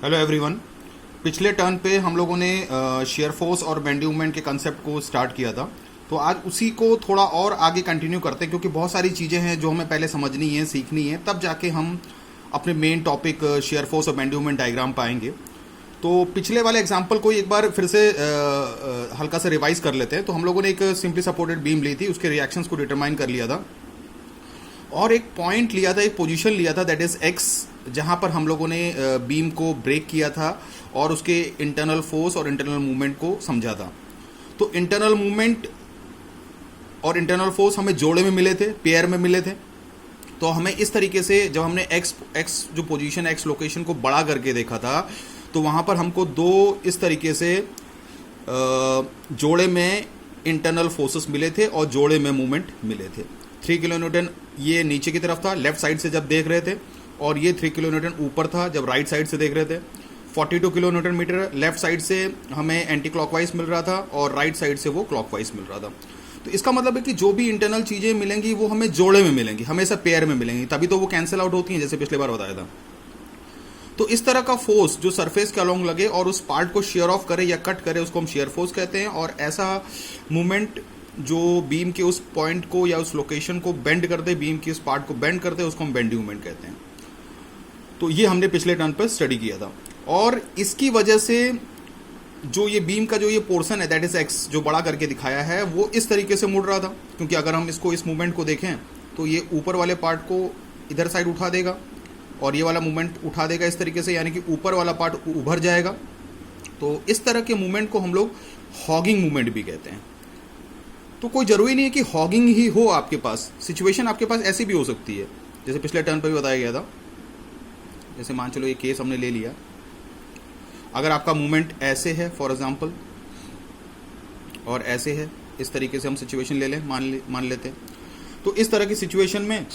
Hello everyone. पिछले turn पे हम लोगों ने शेयर फोर्स और बेंडी मूवमेंट के कंसेप्ट को स्टार्ट किया था। तो आज उसी को थोड़ा और आगे कंटिन्यू करते हैं, क्योंकि बहुत सारी चीज़ें हैं जो हमें पहले समझनी है, सीखनी है, तब जाके हम अपने मेन टॉपिक शेयर फोर्स और बेंडी मूवमेंट डायग्राम पाएंगे। तो पिछले वाले एग्जाम्पल को एक बार फिर से हल्का सा रिवाइज कर लेते हैं। तो हम लोगों ने एक सिंपली सपोर्टेड बीम ली थी, उसके रिएक्शंस को डिटरमाइन कर लिया था और एक पॉइंट लिया था, एक पोजीशन लिया था, दैट इज एक्स, जहां पर हम लोगों ने बीम को ब्रेक किया था और उसके इंटरनल फोर्स और इंटरनल मूवमेंट को समझा था। तो इंटरनल मूवमेंट और इंटरनल फोर्स हमें जोड़े में मिले थे, पेयर में मिले थे। तो हमें इस तरीके से जब हमने एक्स जो पोजीशन, एक्स लोकेशन को बड़ा करके देखा था, तो वहां पर हमको दो इस तरीके से जोड़े में इंटरनल फोर्सेस मिले थे और जोड़े में मूवमेंट मिले थे। 3 किलो न्यूटन ये नीचे की तरफ था लेफ्ट साइड से जब देख रहे थे, और ये 3 किलो न्यूटन ऊपर था जब राइट साइड से देख रहे थे। 42 kilo newton metre left side से हमें एंटी क्लॉकवाइज मिल रहा था और राइट साइड से वो क्लॉकवाइज मिल रहा था। तो इसका मतलब है कि जो भी इंटरनल चीजें मिलेंगी वो हमें जोड़े में मिलेंगी, हमेशा पेयर में मिलेंगी, तभी तो वो कैंसिल आउट होती हैं, जैसे पिछले बार बताया था। तो इस तरह का फोर्स जो सरफेस के अलोंग लगे और उस पार्ट को शेयर ऑफ करे या कट करे, उसको हम शेयर फोर्स कहते हैं। और ऐसा मूवमेंट जो बीम के उस पॉइंट को या उस लोकेशन को बेंड कर दे, बीम के उस पार्ट को बेंड कर दे, उसको हम बेंडी मूवमेंट कहते हैं। तो ये हमने पिछले टर्न पर स्टडी किया था। और इसकी वजह से जो ये बीम का जो ये पोर्शन है, दैट इज एक्स, जो बड़ा करके दिखाया है, वो इस तरीके से मुड़ रहा था। क्योंकि अगर हम इसको, इस मूवमेंट को देखें तो ये ऊपर वाले पार्ट को इधर साइड उठा देगा और ये वाला मूवमेंट उठा देगा इस तरीके से, यानी कि ऊपर वाला पार्ट उभर जाएगा। तो इस तरह के मूवमेंट को हम लोग हॉगिंग मूवमेंट भी कहते हैं। तो कोई जरूरी नहीं है कि हॉगिंग ही हो आपके पास, सिचुएशन आपके पास ऐसी भी हो सकती है, जैसे पिछले टर्न पर भी बताया गया था। जैसे मान चलो ये केस हमने ले लिया, अगर आपका मूवमेंट ऐसे है फॉर एग्जांपल और ऐसे है, इस तरीके से हम सिचुएशन ले लें, मान लेते हैं। तो इस तरह की सिचुएशन में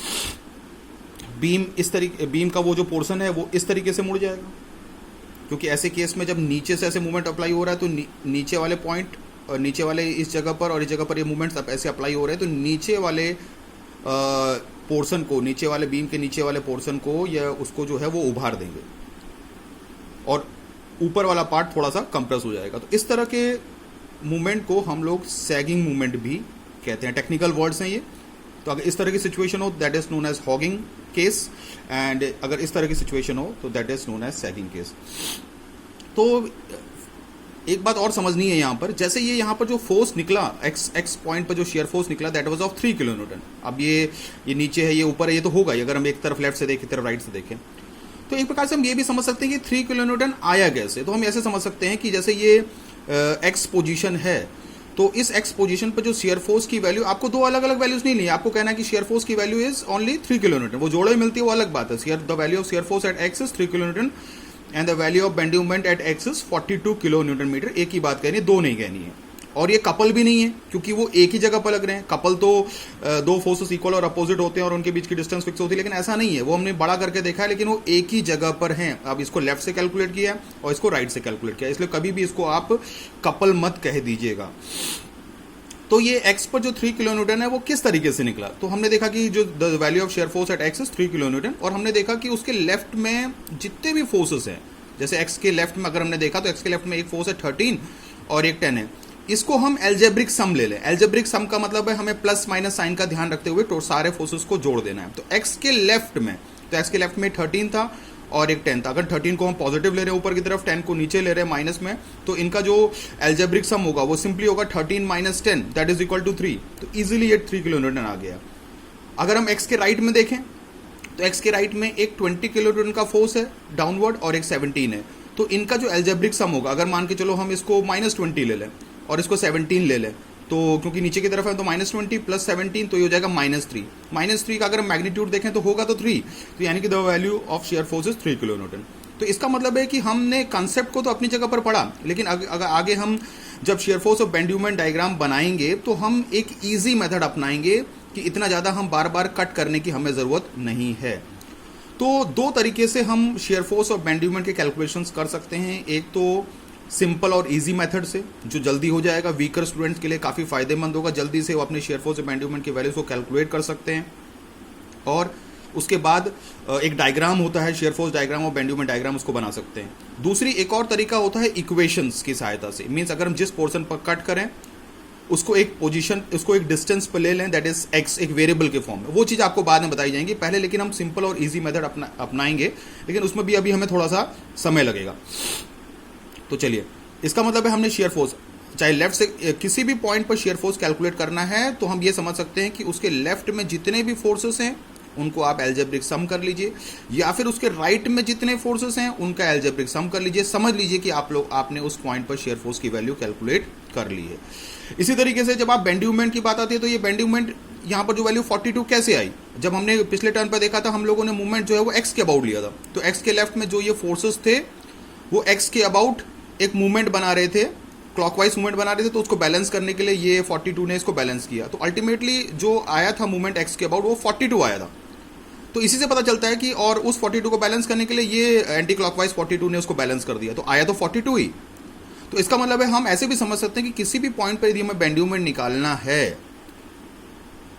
बीम का वो जो पोर्शन है वो इस तरीके से मुड़ जाएगा, क्योंकि ऐसे केस में जब नीचे से ऐसे मूवमेंट अप्लाई हो रहा है तो नीचे वाले पॉइंट और नीचे वाले इस जगह पर और इस जगह पर ये मूवमेंट्स अब ऐसे अप्लाई हो रहे हैं, तो नीचे वाले पोर्शन को, नीचे वाले बीम के नीचे वाले पोर्शन को या उसको जो है वो उभार देंगे और ऊपर वाला पार्ट थोड़ा सा कंप्रेस हो जाएगा। तो इस तरह के मूवमेंट को हम लोग सैगिंग मूवमेंट भी कहते हैं, टेक्निकल वर्ड्स हैं ये। तो अगर इस तरह की सिचुएशन हो that is known as hogging case, and अगर इस तरह की सिचुएशन हो तो that is known as sagging case. तो एक बात और समझनी है यहाँ पर, जैसे ये यहाँ पर जो फोर्स निकला, एक्स पॉइंट पर जो शेयर फोर्स निकला, that was of 3 kilo Newton. अब ये नीचे है, ये ऊपर है, ये तो होगा ही अगर हम एक तरफ लेफ्ट से देखें, एक तरफ राइट से देखें। तो एक प्रकार से हम ये भी समझ सकते हैं कि 3 किलो न्यूटन आया कैसे। तो हम ऐसे समझ सकते हैं कि जैसे ये एक्स पोजीशन है, तो इस एक्स पोजीशन पर जो शेयर फोर्स की वैल्यू, आपको दो अलग अलग वैल्यूज नहीं ली, आपको कहना है कि शेयर फोर्स की value is only 3 kilo newton. वो जोड़े में मिलती है वो अलग बात है। The value of shear force at X is 3 kilo newton and the value of bending moment at X is 42 kilo newton metre. एक ही बात कहनी है, दो नहीं कहनी है। और ये कपल भी नहीं है, क्योंकि वो एक ही जगह पर लग रहे हैं। कपल तो दो फोर्सेस इक्वल और अपोजिट होते हैं और उनके बीच की डिस्टेंस फिक्स होती है, लेकिन ऐसा नहीं है। वो हमने बड़ा करके देखा है, लेकिन वो एक ही जगह पर हैं। अब इसको लेफ्ट से कैलकुलेट किया और इसको राइट से कैलकुलेट किया, इसलिए कभी भी इसको आप कपल मत कह दीजिएगा। तो ये एक्स पर जो 3 किलो न्यूटन है वो किस तरीके से निकला, तो हमने देखा कि जो the value of shear force at X is 3 kilo newton, और हमने देखा कि उसके लेफ्ट में जितने भी फोर्सेस हैं, जैसे एक्स के लेफ्ट में अगर हमने देखा तो एक्स के लेफ्ट में एक फोर्स है 13 और एक 10 है। इसको हम एल्जेब्रिक सम ले लें। एल्जेब्रिक सम का मतलब है हमें प्लस माइनस साइन का ध्यान रखते हुए तो सारे फोर्सेस को जोड़ देना है। तो एक्स के लेफ्ट में, तो एक्स के लेफ्ट में 13 था और एक 10 था। अगर 13 को हम पॉजिटिव ले रहे हैं ऊपर की तरफ, 10 को नीचे ले रहे हैं माइनस में, तो इनका जो एल्जेब्रिक सम होगा वो सिंपली होगा 13 minus 10 that is equal to 3। तो इजिली ये 3 किलो न्यूटन आ गया। अगर हम एक्स के राइट में देखें तो एक्स के राइट में एक 20 किलो न्यूटन का फोर्स है डाउनवर्ड और एक 17 है। तो इनका जो एल्जेब्रिक सम होगा, अगर मान के चलो हम इसको -20 ले लें और इसको 17 ले लें, तो क्योंकि नीचे की तरफ है तो -20 प्लस 17 तो ये हो जाएगा -3। -3 का अगर मैग्नीट्यूड देखें तो होगा तो 3, तो यानी कि the value of shear force is 3 kilo Newton. तो इसका मतलब है कि हमने कंसेप्ट को तो अपनी जगह पर पढ़ा, लेकिन अगर आगे हम जब शेयर फोर्स और बेंडी मूवमेंट डायग्राम बनाएंगे तो हम एक ईजी मेथड अपनाएंगे कि इतना ज़्यादा हम बार बार कट करने की हमें ज़रूरत नहीं है। तो दो तरीके से हम शेयर फोर्स और बेंडी मूवमेंट के कैलकुलेशंस कर सकते हैं। एक तो सिंपल और इजी मेथड से, जो जल्दी हो जाएगा, वीकर स्टूडेंट्स के लिए काफ़ी फायदेमंद होगा, जल्दी से वो अपने शेयर फोर्स और बेंडी मूवमेंट की वैल्यूज को कैलकुलेट कर सकते हैं। और उसके बाद एक डायग्राम होता है, शेयर फोर्स डायग्राम और बेंड मोमेंट डायग्राम, उसको बना सकते हैं। दूसरी एक और तरीका होता है इक्वेशंस की सहायता से। मीन्स अगर हम जिस पोर्शन पर कट करें उसको एक पोजीशन, उसको एक डिस्टेंस पर ले लें, दैट इज एक्स, एक वेरिएबल के फॉर्म में। वो चीज़ आपको बाद में बताई जाएंगी, पहले लेकिन हम सिंपल और इजी मेथड अपनाएंगे, लेकिन उसमें भी अभी हमें थोड़ा सा समय लगेगा। तो चलिए, इसका मतलब है हमने शेयर फोर्स चाहे लेफ्ट से किसी भी पॉइंट पर शेयर फोर्स कैलकुलेट करना है तो हम ये समझ सकते हैं कि उसके लेफ्ट में जितने भी फोर्सेस हैं उनको आप एल्जेब्रिक सम कर लीजिए, या फिर उसके राइट में जितने फोर्सेस हैं उनका एल्जेब्रिक सम कर लीजिए। समझ लीजिए कि आपने उस पॉइंट पर शेयर फोर्स की वैल्यू कैलकुलेट कर ली है। इसी तरीके से जब आप बेंडिंग मोमेंट की बात आती है तो ये बेंडिंग मोमेंट यहाँ पर जो वैल्यू 42 कैसे आई? जब हमने पिछले टर्न पर देखा था हम लोगों ने मूवमेंट जो है वो एक्स के अबाउट लिया था, तो एक्स के लेफ्ट में जो ये फोर्सेस थे वो एक्स के अबाउट एक मूवमेंट बना रहे थे, क्लॉकवाइज मूवमेंट बना रहे थे, तो उसको बैलेंस करने के लिए ये 42 ने इसको बैलेंस किया। तो अल्टीमेटली जो आया था मूवमेंट एक्स के अबाउट वो 42 आया था। तो इसी से पता चलता है कि और उस 42 को बैलेंस करने के लिए ये एंटी क्लॉकवाइज 42 ने उसको बैलेंस कर दिया, तो आया तो 42 ही। तो इसका मतलब है हम ऐसे भी समझ सकते हैं कि किसी भी पॉइंट पर यदि हमें बेंडिंग मोमेंट निकालना है,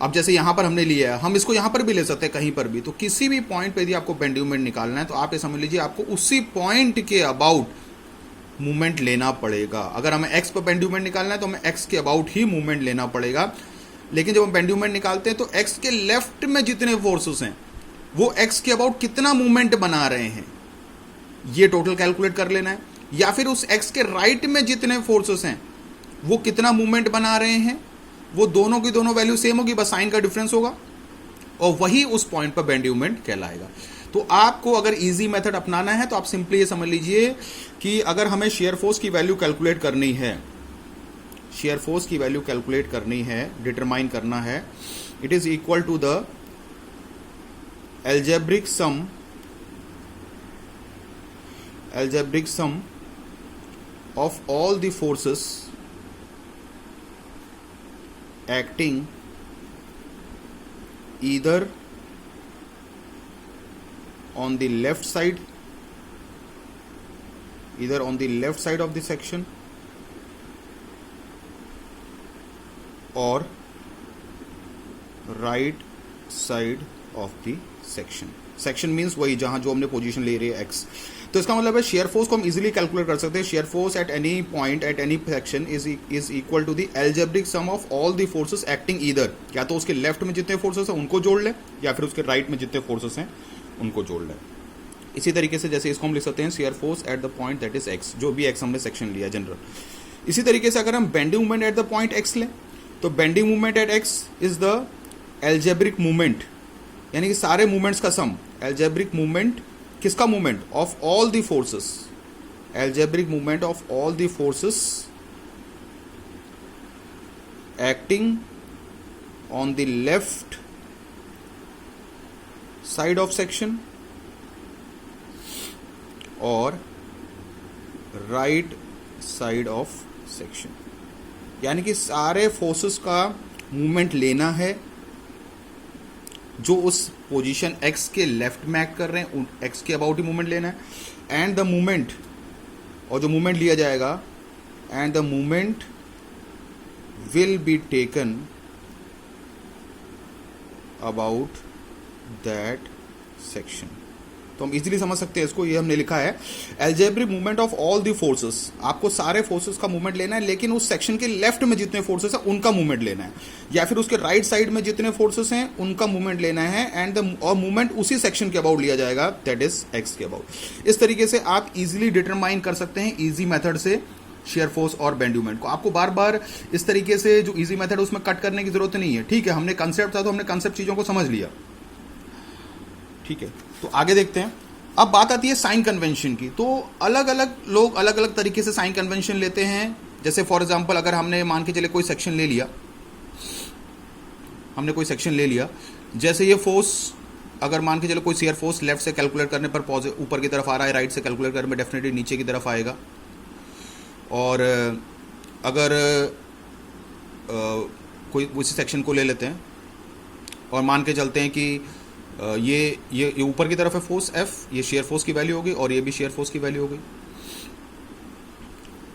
अब जैसे यहां पर हमने लिया है, हम इसको यहां पर भी ले सकते हैं कहीं पर भी, तो किसी भी पॉइंट पर यदि आपको बेंडिंग मोमेंट निकालना है तो आप ये समझ लीजिए आपको उसी पॉइंट के अबाउट मूवमेंट लेना पड़ेगा। अगर हमें एक्स पर बेंडिंग मोमेंट निकालना है तो हमें एक्स के अबाउट ही मूवमेंट लेना पड़ेगा। लेकिन जब हम बेंडिंग मोमेंट निकालते हैं तो एक्स के लेफ्ट में जितने फोर्सेस हैं वो एक्स के अबाउट कितना मूवमेंट बना रहे हैं ये टोटल कैलकुलेट कर लेना है, या फिर उस एक्स के राइट में जितने फोर्सेस हैं वो कितना मूवमेंट बना रहे हैं, वो दोनों की दोनों वैल्यू सेम होगी, बस साइन का डिफरेंस होगा, और वही उस पॉइंट पर बेंडिंग मोमेंट कहलाएगा। तो आपको अगर इजी मेथड अपनाना है तो आप सिंपली ये समझ लीजिए कि अगर हमें शेयर फोर्स की वैल्यू कैलकुलेट करनी है, शेयर फोर्स की वैल्यू कैलकुलेट करनी है, डिटरमाइन करना है, it is equal to the algebraic sum of all the forces acting either on the left side of the section or right side of the section means वही जहां जो हमने position ले रही है एक्स। तो इसका मतलब है शेयर फोर्स को हम इजीली कैलकुलेट कर सकते हैं। Shear force at any point at any section is equal to the algebraic sum of all the forces acting either, या तो उसके लेफ्ट में जितने फोर्सेस हैं उनको जोड़ लें या फिर उसके राइट में जितने फोर्सेस हैं उनको जोड़ लें। इसी तरीके से जैसे इसको हम लिख सकते हैं shear force at the point that is x, जो भी एक्स हमने सेक्शन लिया जनरल। इसी तरीके से अगर हम bending movement at the point x लें तो bending movement at X is the algebraic movement, यानी कि सारे मूवमेंट्स का सम। एल्जेब्रिक मूवमेंट किसका movement? Of all the forces, algebraic movement of all the forces acting on the left side of section और right side of section, यानी कि सारे forces का मूवमेंट लेना है जो उस पोजीशन एक्स के लेफ्ट में एक्ट कर रहे हैं, एक्स के अबाउट ही मूवमेंट लेना है, एंड द मूवमेंट, और जो मूवमेंट लिया जाएगा, and the movement will be taken about that section. तो हम इजीली समझ सकते हैं इसको, ये हमने लिखा है algebraic movement of all the forces. आपको सारे फोर्सेस का मूवमेंट लेना है, लेकिन उस सेक्शन के लेफ्ट में जितने फोर्सेस हैं उनका मूवमेंट लेना है, या फिर उसके राइट साइड में जितने फोर्सेस हैं उनका मूवमेंट लेना है, एंड और मूवमेंट उसी सेक्शन के अबाउट लिया जाएगा, दैट इज एक्स के अबाउट। इस तरीके से आप इजीली डिटरमाइन कर सकते हैं इजी मेथड से शेयर फोर्स और बेंडिंग मोमेंट को। आपको बार बार इस तरीके से जो इजी मेथड है उसमें कट करने की जरूरत नहीं है। ठीक है, हमने कंसेप्ट था तो हमने कंसेप्ट चीजों को समझ लिया। ठीक है, तो आगे देखते हैं। अब बात आती है साइन कन्वेंशन की। तो अलग अलग लोग अलग अलग तरीके से साइन कन्वेंशन लेते हैं। जैसे फॉर एग्जांपल अगर हमने मान के चले कोई सेक्शन ले लिया, हमने कोई सेक्शन ले लिया, जैसे ये फोर्स अगर मान के चलो कोई शेयर फोर्स लेफ्ट से कैलकुलेट करने पर ऊपर की तरफ आ रहा है, राइट से कैलकुलेट करने में डेफिनेटली नीचे की तरफ आएगा। और अगर कोई उसी सेक्शन को ले लेते हैं और मान के चलते हैं कि ये ऊपर की तरफ है फोर्स F, ये शेयर फोर्स की वैल्यू होगी और ये भी शेयर फोर्स की वैल्यू होगी।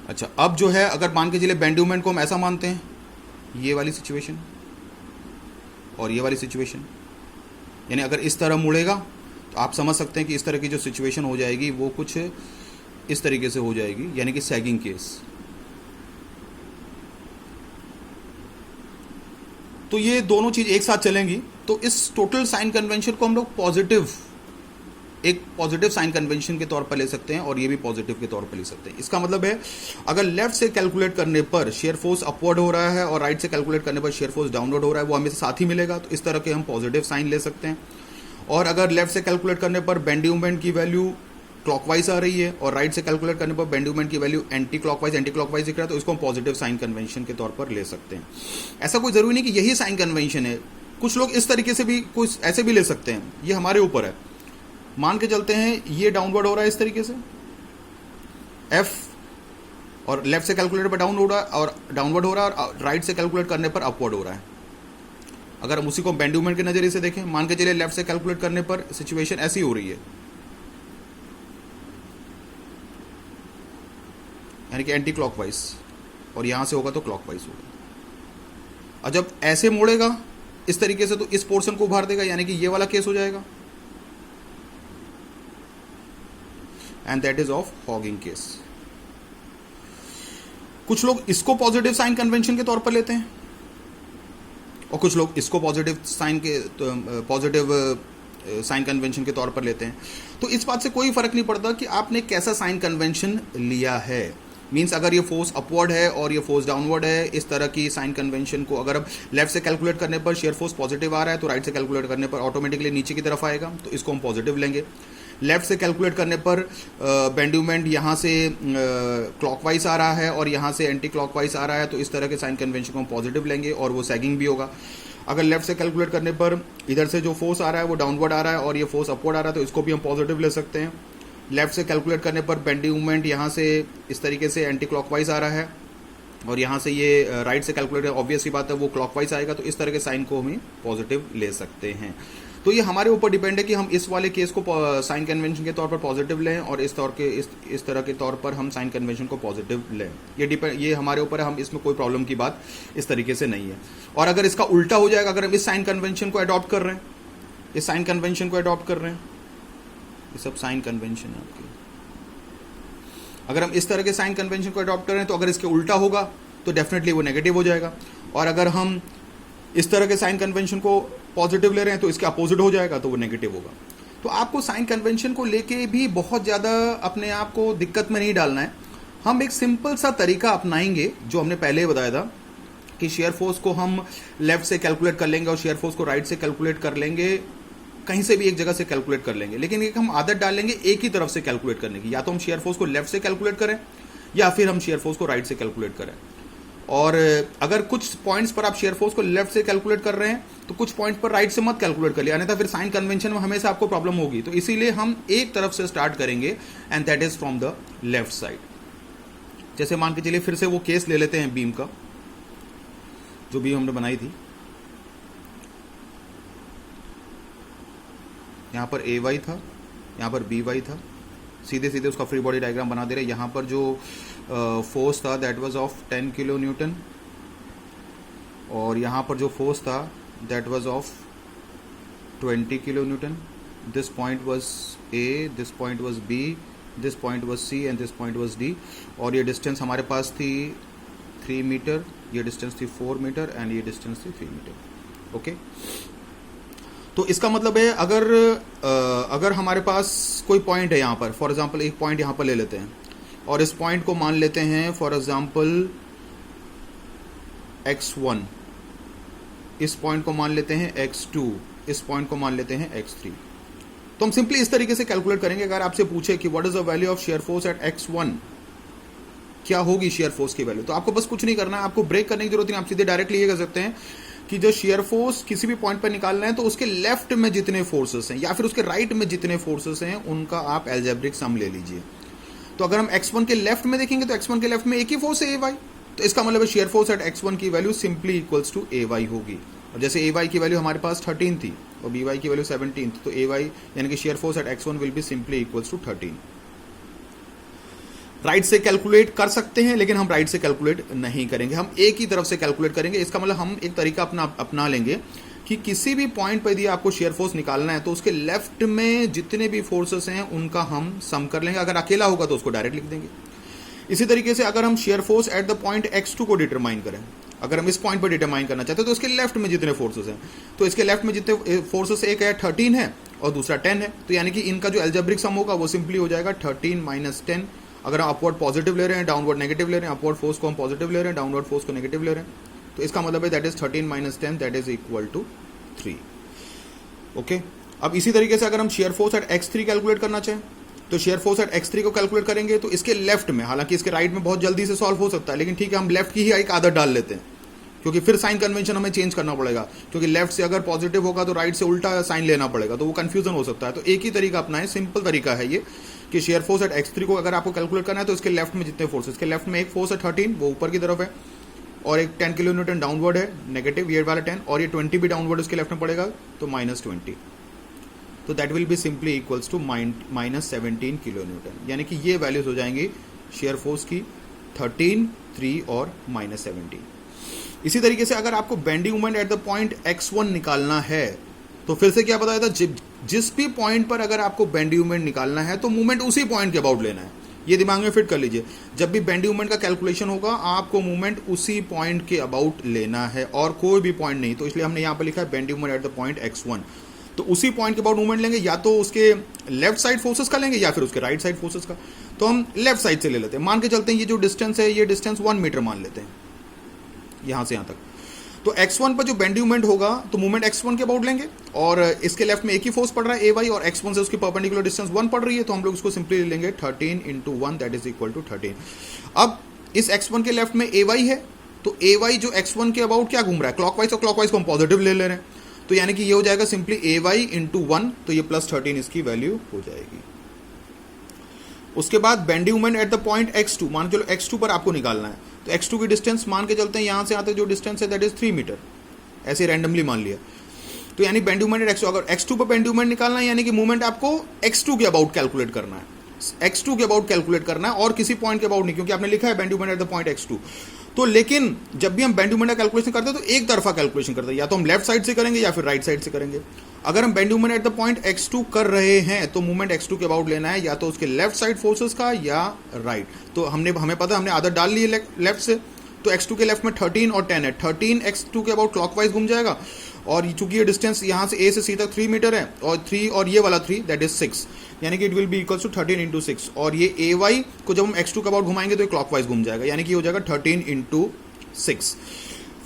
अच्छा, अब जो है अगर मान के चलिए बेंडिंग मोमेंट को हम ऐसा मानते हैं, ये वाली सिचुएशन और ये वाली सिचुएशन, यानी अगर इस तरह मुड़ेगा तो आप समझ सकते हैं कि इस तरह की जो सिचुएशन हो जाएगी वो कुछ इस तरीके से हो जाएगी, यानी कि सैगिंग केस। तो ये दोनों चीज एक साथ चलेंगी, तो इस टोटल साइन कन्वेंशन को हम लोग एक पॉजिटिव साइन कन्वेंशन के तौर पर ले सकते हैं और ये भी पॉजिटिव के तौर पर ले सकते हैं। इसका मतलब है अगर लेफ्ट से कैलकुलेट करने पर शेयर फोर्स अपवर्ड हो रहा है और राइट से कैलकुलेट करने पर शेयर फोर्स डाउनवर्ड हो रहा है, वो हमें साथ ही मिलेगा, तो इस तरह के हम पॉजिटिव साइन ले सकते हैं। और अगर लेफ्ट से कैलकुलेट करने पर बेंडिंग मोमेंट की वैल्यू क्लॉकवाइज आ रही है और राइट से कैलकुलेट करने पर बेंडिंग मोमेंट की वैल्यू एंटी क्लॉकवाइज दिख रहा है, तो इसको हम पॉजिटिव साइन कन्वेंशन के तौर पर ले सकते हैं। ऐसा कोई जरूरी नहीं कि यही साइन कन्वेंशन है, कुछ लोग इस तरीके से भी, कुछ ऐसे भी ले सकते हैं, ये हमारे ऊपर है। मान के चलते हैं ये डाउनवर्ड हो रहा है इस तरीके से एफ, और लेफ्ट से कैलकुलेट पर डाउन हो रहा है और डाउनवर्ड हो रहा है, और राइट से कैलकुलेट करने पर अपवर्ड हो रहा है। अगर हम उसी को बेंडिंग मोमेंट के नजरिए से देखें, मान के चलिए लेफ्ट से कैलकुलेट करने पर सिचुएशन ऐसी हो रही है, यानी कि एंटी क्लॉकवाइज, और यहां से होगा तो क्लॉकवाइज होगा। और जब ऐसे मोड़ेगा इस तरीके से तो इस पोर्शन को उभार देगा, यानी कि ये वाला केस हो जाएगा, and that is of hugging case. कुछ लोग इसको पॉजिटिव साइन कन्वेंशन के तौर पर लेते हैं और कुछ लोग इसको पॉजिटिव साइन कन्वेंशन के तौर पर लेते हैं। तो इस बात से कोई फर्क नहीं पड़ता कि आपने कैसा साइन कन्वेंशन लिया है। मीन्स अगर ये फोर्स अपवर्ड है और ये फोर्स डाउनवर्ड है, इस तरह की साइन कन्वेंशन को अगर अब लेफ्ट से कैलकुलेट करने पर शेयर फोर्स पॉजिटिव आ रहा है तो राइट से कैलकुलेट करने पर ऑटोमेटिकली नीचे की तरफ आएगा, तो इसको हम पॉजिटिव लेंगे। लेफ्ट से कैलकुलेट करने पर बेंडिंग मोमेंट यहाँ से क्लॉकवाइज आ रहा है और यहाँ से एंटी क्लॉकवाइज आ रहा है, तो इस तरह के साइन कन्वेंशन को हम पॉजिटिव लेंगे और वो सैगिंग भी होगा। अगर लेफ्ट से कैलकुलेट करने पर इधर से जो फोर्स आ रहा है वो डाउनवर्ड आ रहा है और ये फोर्स अपवर्ड आ रहा है, तो इसको भी हम पॉजिटिव ले सकते हैं। लेफ्ट से कैलकुलेट करने पर बेंडिंग मोमेंट यहाँ से इस तरीके से एंटी क्लॉकवाइज आ रहा है और यहाँ से ये राइट से कैलकुलेट, ऑब्वियस सी बात है वो क्लॉकवाइज आएगा, तो इस तरह के साइन को हम पॉजिटिव ले सकते हैं। तो ये हमारे ऊपर डिपेंड है कि हम इस वाले केस को साइन कन्वेंशन के तौर पर पॉजिटिव लें और इस तरह के तौर पर हम साइन कन्वेंशन को पॉजिटिव लें। ये हमारे ऊपर है, हम इसमें कोई प्रॉब्लम की बात इस तरीके से नहीं है। और अगर इसका उल्टा हो जाएगा, अगर हम इस साइन कन्वेंशन को अडॉप्ट कर रहे हैं, इस साइन कन्वेंशन को अडॉप्ट कर रहे हैं, ये सब साइन कन्वेंशन है आपके, अगर हम इस तरह के साइन कन्वेंशन को अडॉप्ट कर रहे हैं तो अगर इसके उल्टा होगा तो डेफिनेटली वो नेगेटिव हो जाएगा। और अगर हम इस तरह के साइन कन्वेंशन को पॉजिटिव ले रहे हैं तो इसके अपोजिट हो जाएगा, तो वो नेगेटिव होगा। तो आपको साइन कन्वेंशन को लेके भी बहुत ज़्यादा अपने आप को दिक्कत में नहीं डालना है। हम एक सिंपल सा तरीका अपनाएंगे जो हमने पहले ही बताया था कि शेयर फोर्स को हम लेफ्ट से कैलकुलेट कर लेंगे और शेयर फोर्स को राइट से कैलकुलेट कर लेंगे, कहीं से भी एक जगह से कैलकुलेट कर लेंगे, लेकिन एक हम आदत डाल लेंगे एक ही तरफ से कैलकुलेट करने की। या तो हम शेयर फोर्स को लेफ्ट से कैलकुलेट करें या फिर हम शेयर फोर्स को राइट से कैलकुलेट करें। और अगर कुछ पॉइंट्स पर आप शेयर फोर्स को लेफ्ट से कैलकुलेट कर रहे हैं तो कुछ पॉइंट पर राइट से मत कैलकुलेट करिए, अन्यथा फिर साइन कन्वेंशन में हमेशा आपको प्रॉब्लम होगी। तो इसीलिए हम एक तरफ से स्टार्ट करेंगे and that is from the left side. जैसे मान के चलिए फिर से वो केस ले लेते हैं बीम का, जो बीम हमने बनाई थी। यहाँ पर ए वाई था, यहाँ पर बी वाई था, सीधे सीधे उसका फ्री बॉडी डायग्राम बना दे रहे। यहाँ पर जो फोर्स था that was of 10 kilo newton और यहाँ पर जो फोर्स था that was of 20 kilo newton. This point was A, this point was B, this point was C and this point was D. और ये डिस्टेंस हमारे पास थी 3 मीटर, ये डिस्टेंस थी 4 मीटर एंड ये डिस्टेंस थी 3 मीटर। ओके, तो इसका मतलब है अगर हमारे पास कोई पॉइंट है यहाँ पर, फॉर एग्जांपल एक पॉइंट यहाँ पर ले लेते हैं और इस पॉइंट को मान लेते हैं फॉर एग्जांपल x1, इस पॉइंट को मान लेते हैं x2, इस पॉइंट को मान लेते हैं x3। तो हम सिंपली इस तरीके से कैलकुलेट करेंगे। अगर आपसे पूछे कि what is the value of shear force at x1, क्या होगी शेयर फोर्स की वैल्यू, तो आपको बस कुछ नहीं करना है, आपको ब्रेक करने की जरूरत नहीं। आप सीधे डायरेक्टली ये कर सकते हैं कि जो शेयर फोर्स किसी भी पॉइंट पर निकालना है तो उसके लेफ्ट में जितने फोर्सेस हैं या फिर उसके राइट में जितने फोर्सेस हैं उनका आप एल्जेब्रिक सम ले लीजिए। तो अगर हम x1 के लेफ्ट में देखेंगे तो x1 के लेफ्ट में एक ही फोर्स है ay, तो इसका मतलब है शेयर फोर्स एट x1 की value simply equals to ay होगी। और जैसे ay की वैल्यू हमारे पास 13 थी और by की वैल्यू 17 थी, तो ay यानी कि shear force at x1 will be simply equals to 13। Right से कैलकुलेट कर सकते हैं लेकिन हम राइट से कैलकुलेट नहीं करेंगे, हम एक ही तरफ से कैलकुलेट करेंगे। इसका मतलब हम एक तरीका अपना लेंगे कि किसी भी पॉइंट पर यदि आपको शेयर फोर्स निकालना है तो उसके लेफ्ट में जितने भी फोर्सेस हैं उनका हम सम कर लेंगे। अगर अकेला होगा तो उसको डायरेक्ट लिख देंगे। इसी तरीके से अगर हम share force at the point x2 को डिटरमाइन करें, अगर हम इस पॉइंट पर डिटरमाइन करना चाहते हैं तो इसके लेफ्ट में जितने फोर्सेस हैं, तो इसके लेफ्ट में जितने फोर्सेस, एक है 13 है और दूसरा 10 है, तो यानी कि इनका जो एल्जेब्रिक सम होगा वो सिंपली हो जाएगा 13 माइनस 10। अगर हम अपवर्ड पॉजिटिव ले रहे हैं, डाउनवर्ड नेगेटिव ले रहे हैं, अपवर्ड फोर्स को हम पॉजिटिव ले रहे हैं, डाउनवर्ड फोर्स को नेगेटिव ले रहे हैं, तो इसका मतलब है that is 13 minus 10 that is equal to 3। Okay, अब इसी तरीके से अगर हम share force eight x3 calculate करना चाहें तो शेयर फोर्स एट x3 को कैलकुलेट करेंगे तो इसके लेफ्ट में, हालांकि इसके राइट में बहुत जल्दी से सॉल्व हो सकता है, लेकिन ठीक है हम लेफ्ट की ही एक आदत डाल लेते हैं, क्योंकि फिर साइन कन्वेंशन हमें चेंज करना पड़ेगा, क्योंकि लेफ्ट से अगर पॉजिटिव होगा तो राइट से उल्टा साइन लेना पड़ेगा, तो वो कंफ्यूजन हो सकता है। तो एक ही तरीका अपनाएं, सिंपल तरीका है ये कि शेयर फोर्स एट x3 को अगर आपको कैलकुलेट करना है तो इसके लेफ्ट में जितने फोर्स, इसके लेफ्ट में एक फोर्स है 13, वो ऊपर की तरफ है, और एक 10 किलो न्यूटन डाउनवर्ड है नेगेटिव, ये वाला 10, और ये 20 भी डाउनवर्ड इसके लेफ्ट में पड़ेगा, तो -20, तो that will be simply equals to -17 kilo newton. यानी कि ये वैल्यूज हो जाएंगी शेयर फोर्स की 13, 3 और -17। इसी तरीके से अगर आपको bending moment at the point x1 निकालना है तो फिर से क्या बताया था, जिस भी पॉइंट पर अगर आपको बेंडिंग मोमेंट निकालना है तो मूवमेंट उसी पॉइंट के अबाउट लेना है। ये दिमाग में फिट कर लीजिए, जब भी बेंडिंग मोमेंट का कैलकुलेशन होगा आपको मूवमेंट उसी पॉइंट के अबाउट लेना है और कोई भी पॉइंट नहीं। तो इसलिए हमने यहाँ पर लिखा है bending moment at the point x1, तो उसी पॉइंट के अबाउट मूवमेंट लेंगे, या तो उसके लेफ्ट साइड फोर्सेस का लेंगे या फिर उसके राइट साइड फोर्सेस का। तो हम लेफ्ट साइड से ले लेते हैं, मान के चलते हैं ये जो डिस्टेंस है ये डिस्टेंस 1 मीटर मान लेते हैं यहां से यहां तक। तो x1 पर जो बेंडिंग मोमेंट होगा तो मूवमेंट x1 के अबाउट लेंगे, और इसके लेफ्ट में एक ही फोर्स पड़ रहा है ay, और x1 से उसकी परपेंडिकुलर डिस्टेंस 1 पड़ रही है, तो हम लोग उसको सिंपली ले लेंगे 13 into 1 that is equal to 13। अब इस x1 के लेफ्ट में ay है, तो ay जो x1 के अबाउट क्या घूम रहा है, क्लॉकवाइज, और क्लॉकवाइज को हम पॉजिटिव ले रहे हैं, तो यानी कि ये हो जाएगा सिंपली ay इंटू 1, तो ये +13 इसकी वैल्यू हो जाएगी। उसके बाद bending moment at the point x2, मान के चलो x2 पर आपको निकालना है, तो x2 की डिस्टेंस मान के चलते हैं यहां से यहाँ तक जो डिस्टेंस है दैट इज 3 मीटर, ऐसे रैंडमली मान लिया। तो यानी बेंडिंग मोमेंट एट x2, अगर x2 पर बेंडिंग मोमेंट निकालना है यानी कि मूवमेंट आपको x2 के अबाउट कैलकुलेट करना है, x2 के अबाउट कैलकुलेट करना है और किसी पॉइंट के अबाउट नहीं, क्योंकि आपने लिखा है bending moment at the point x2। तो लेकिन जब भी हम बेंडिंग मोमेंट का कैलकुलेशन करते हैं तो एक तरफा कैलकुलेशन करते हैं, या तो हम लेफ्ट साइड से करेंगे या फिर राइट साइड से करेंगे। अगर हम bending moment at the point x2 कर रहे हैं तो मूवमेंट x2 के अबाउट लेना है, या तो उसके लेफ्ट साइड फोर्सेस का या राइट। तो हमें पता है, हमने आदत डाल ली है लेफ्ट से, तो x2 के लेफ्ट में 13 और 10 है, 13 x2 के अबाउट क्लॉकवाइज घूम जाएगा, और चूंकि ये डिस्टेंस यहाँ से a से c तक 3 मीटर है, और 3 और ये वाला 3 दैट इज 6, यानी कि it will be equals to 13 into 6, और ये ay को जब हम x2 के अबाउट घुमाएंगे तो ये क्लॉकवाइज घूम जाएगा, यानी कि हो जाएगा 13 इंटू 6।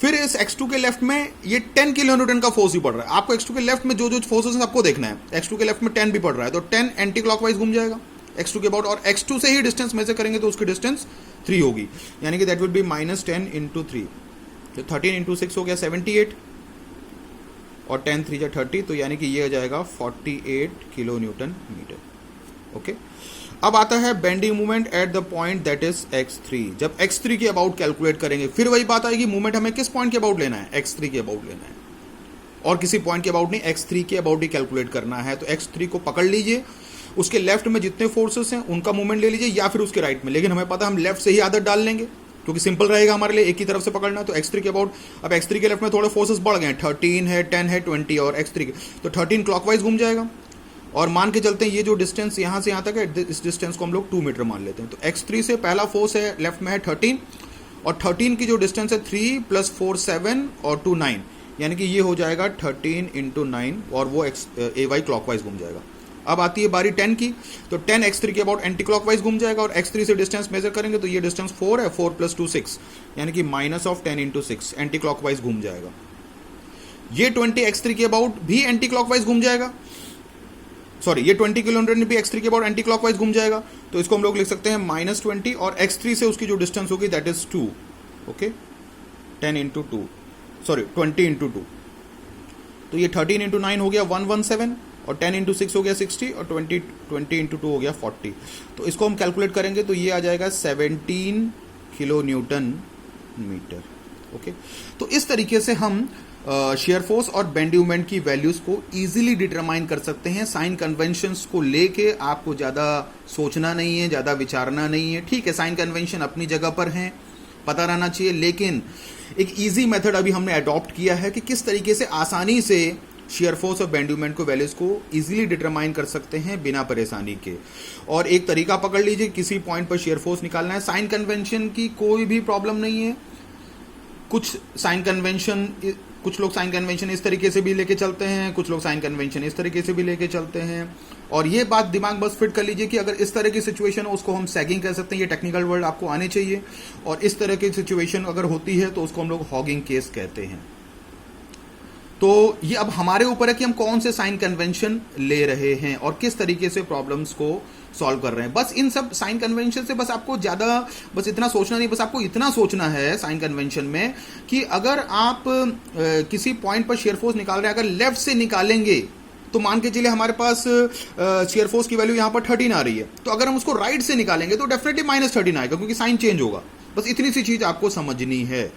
फिर इस x2 के लेफ्ट में ये 10 किलो न्यूटन का फोर्स ही पड़ रहा है। आपको x2 के लेफ्ट में जो जो फोर्सेस है आपको देखना है, x2 के लेफ्ट में 10 भी पड़ रहा है, तो 10 एंटी क्लॉकवाइज घूम जाएगा x2 के अबाउट, और x2 से ही डिस्टेंस मेजर करेंगे तो उसकी डिस्टेंस 3 होगी, यानी कि दैट विल बी -10 इंटू 3, तो 13 इंटू 6 हो गया 78, और 10 3 जा 30, तो यानी कि ये हो जाएगा 48 किलो न्यूटन मीटर। ओके, अब आता है bending movement at the point that is x3। जब x3 के अबाउट कैलकुलेट करेंगे फिर वही बात आएगी, मूवमेंट हमें किस पॉइंट के अबाउट लेना है, x3 के अबाउट लेना है, और किसी पॉइंट के अबाउट नहीं, x3 के अबाउट ही कैलकुलेट करना है। तो x3 को पकड़ लीजिए, उसके लेफ्ट में जितने फोर्सेस हैं उनका मूवमेंट ले लीजिए, या फिर उसके राइट में, लेकिन हमें पता है हम लेफ्ट से ही आदत डाल लेंगे क्योंकि सिंपल रहेगा हमारे लिए, एक ही तरफ से पकड़ना। तो x3 के अबाउट, अब x3 के लेफ्ट में थोड़े फोर्सेस बढ़ गए, 13 है, 10 है, 20, और x3 के, तो 13 क्लॉकवाइज घूम जाएगा, और मान के चलते हैं ये जो डिस्टेंस यहाँ से यहाँ तक है, इस डिस्टेंस को हम लोग 2 मीटर मान लेते हैं। तो x3 से पहला फोर्स है लेफ्ट में है 13, और 13 की जो डिस्टेंस है 3 + 4 7 और 2 9, यानी कि ये हो जाएगा 13 इंटू 9, और वो ay क्लॉकवाइज घूम जाएगा। अब आती है बारी 10 की, तो 10 x3 के अबाउट एंटी क्लॉकवाइज घूम जाएगा, और x3 से डिस्टेंस मेजर करेंगे तो ये डिस्टेंस 4 है, 4 + 2 6, यानी कि -10 इंटू 6 एंटी क्लॉकवाइज घूम जाएगा। ये 20 x3 के अबाउट भी एंटी क्लॉकवाइज घूम जाएगा, सॉरी ये 20 किलो न्यूटन भी x3 के अबाउट एंटी क्लॉकवाइज घूम जाएगा, तो इसको हम लोग लिख सकते हैं -20, और x3 से उसकी जो डिस्टेंस होगी that is 2, okay, 10 into 2, sorry 20 into 2, तो ये 13 इंटू 9 हो गया 117, और 10 इंटू 6 हो गया 60, और 20 इंटू 2 हो गया 40। तो इसको हम कैलकुलेट करेंगे तो ये आ जाएगा 17 किलो न्यूटन मीटर। ओके, तो इस तरीके से हम शेयर फोर्स और बेंडिंग मोमेंट की वैल्यूज को इजीली डिटरमाइन कर सकते हैं। साइन कन्वेंशंस को लेके आपको ज़्यादा सोचना नहीं है, ज़्यादा विचारना नहीं है। ठीक है, साइन कन्वेंशन अपनी जगह पर हैं, पता रहना चाहिए। लेकिन एक इजी मेथड अभी हमने अडॉप्ट किया है कि किस तरीके से आसानी से शेयर फोर्स और बेंड्यूमेंट को वैल्यूज को इजीली डिटरमाइन कर सकते हैं बिना परेशानी के। और एक तरीका पकड़ लीजिए, किसी पॉइंट पर शेयर फोर्स निकालना है, साइन कन्वेंशन की कोई भी प्रॉब्लम नहीं है। कुछ लोग साइन कन्वेंशन इस तरीके से भी लेके चलते हैं, कुछ लोग साइन कन्वेंशन इस तरीके से भी लेके चलते हैं। और ये बात दिमाग बस फिट कर लीजिए कि अगर इस तरह की सिचुएशन हो उसको हम सैगिंग कह सकते हैं, ये टेक्निकल वर्ड आपको आने चाहिए। और इस तरह की सिचुएशन अगर होती है तो उसको हम लोग हॉगिंग केस कहते हैं। तो ये अब हमारे ऊपर है कि हम कौन से साइन कन्वेंशन ले रहे हैं और किस तरीके से प्रॉब्लम्स को सॉल्व कर रहे हैं। बस इन सब साइन कन्वेंशन से बस आपको ज्यादा बस इतना सोचना नहीं, बस आपको इतना सोचना है साइन कन्वेंशन में कि अगर आप किसी पॉइंट पर शेयर फोर्स निकाल रहे हैं, अगर लेफ्ट से निकालेंगे तो मान के चलिए हमारे पास शेयर फोर्स की वैल्यू यहां पर 13 आ रही है, तो अगर हम उसको राइट से निकालेंगे तो डेफिनेटली -13 आएगा, क्योंकि साइन चेंज होगा। बस इतनी सी चीज आपको समझनी है।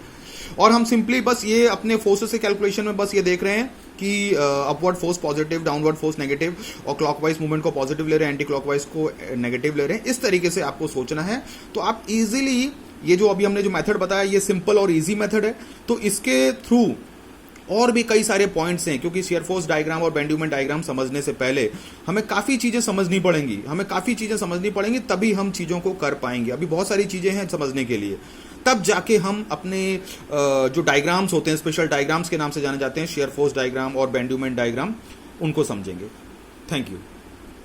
और हम सिंपली बस ये अपने फोर्सेस से कैलकुलेशन में बस ये देख रहे हैं कि upward force positive, downward force negative, और क्लॉकवाइज मूवमेंट को पॉजिटिव ले रहे हैं, एंटी क्लॉकवाइज को नेगेटिव ले रहे हैं। इस तरीके से आपको सोचना है। तो आप इजीली ये जो अभी हमने जो मेथड बताया, ये सिंपल और इजी मेथड है। तो इसके थ्रू और भी कई सारे पॉइंट्स हैं, क्योंकि शेयर फोर्स डायग्राम और बेंड्यूमेंट डायग्राम समझने से पहले हमें काफ़ी चीज़ें समझनी पड़ेंगी, तभी हम चीज़ों को कर पाएंगे। अभी बहुत सारी चीज़ें हैं समझने के लिए, तब जाके हम अपने जो डायग्राम्स होते हैं, स्पेशल डायग्राम्स के नाम से जाने जाते हैं, शेयर फोर्स डायग्राम और बेंड्यूमेंट डायग्राम, उनको समझेंगे। Thank you.